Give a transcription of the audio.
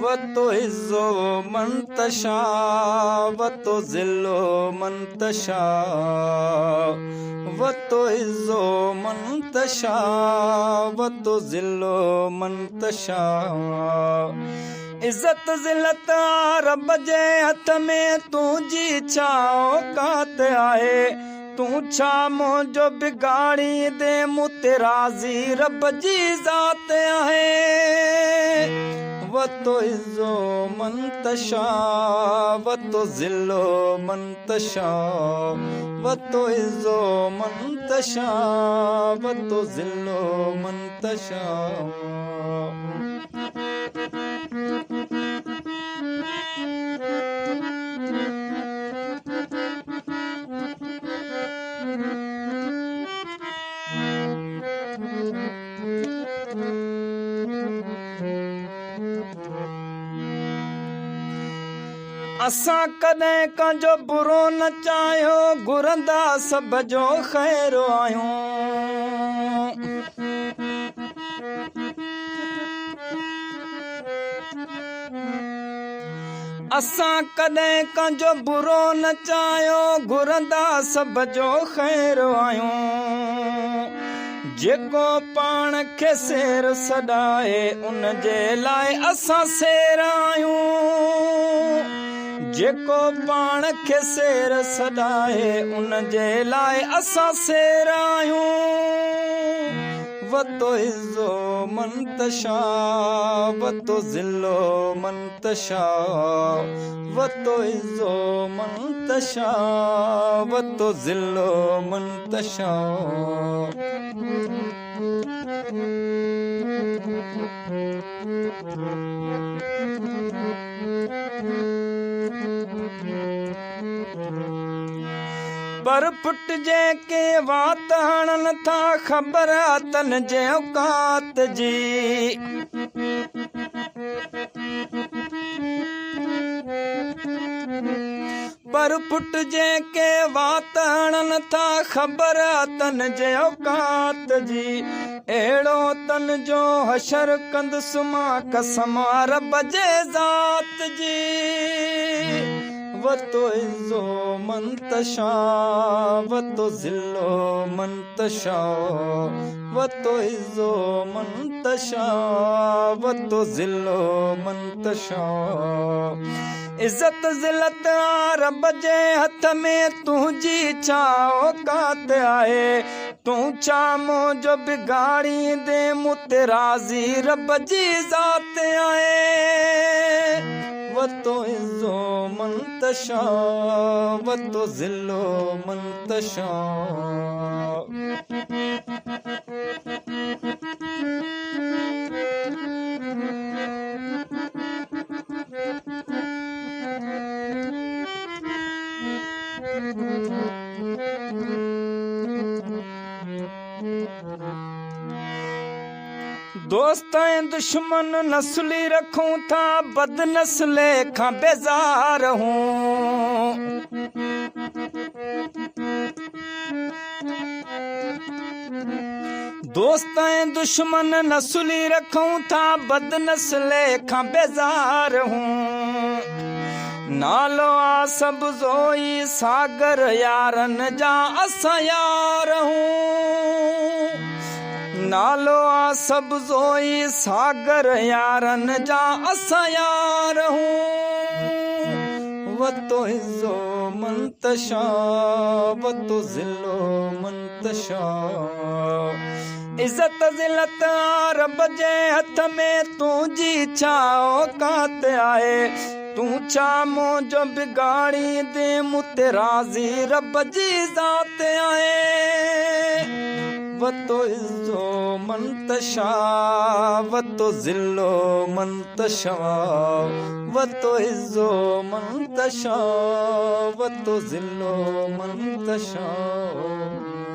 وتعز من تشاء وتذل من تشاء وتعز من تشاء وتذل من تشاء عزت ذلت रब जे हथ में तुंहिंजी छा औकात आहे तूं छा मुंहिंजो बिगाड़ी दे मूं ते राज़ी रब जी ज़ात आहे وتعز من تشاء وتذل من تشاء وتعز من تشاء وتذل من تشاء असां कॾहिं कंहिंजो बुरो न चाहियो घुरंदा सभ जो ख़ैर आहियूं असां कॾहिं कंहिंजो बुरो न चाहियो घुरंदा सभ जो ख़ैर आहियूं जेको पाण खे सेर सॾाए उन जे लाइ असां सेर आहियूं जेको पाण खे सेर सॾाए उन जे लाइ असां सेर आहियूं وتعز من تشاء وتذل من تشاء وتعز من تشاء وتذل من تشاء पर पुट जे के वात हणन था ख़बर तन जे औकात जी पर पुट जे के वात हणन था ख़बर तन जे औकात जी अहिड़ो तन जो हशर कंदुसि मां कसम रब जे ज़ात जी وتعز من تشاء وتذل من تشاء وتعز من تشاء وتذل من تشاء عزت ذلت रब जे हथ में तुंहिंजी छा औकात आहे तूं छा मुंहिंजो बिगाड़ी दे मूं ते राज़ी रब जी ज़ात आहे وتعز من تشاء وتذل من تشاء दोस्त ऐं दुश्मन नस्ली रखूं था बद नस्ले खां बेज़ार हूं दोस्त ऐं दुश्मन नस्ली रखूं था बद नस्ले खां बेज़ार हूं नालो आ सब ज़ोई सागर यारन जा असां यार हूं नालो आ सब ज़ोई सागर यारन जा असां यार हूं وتعز من تشاء وتذل من تشاء عزت ذلت रब जे हथ में तुंहिंजी छा औकात आहे तूं छा मुंहिंजो बिगाड़ी दे मूं ते राज़ी रब जी ज़ात आहे وتعز من تشاء وتذل من تشاء وتعز من تشاء وتذل من تشاء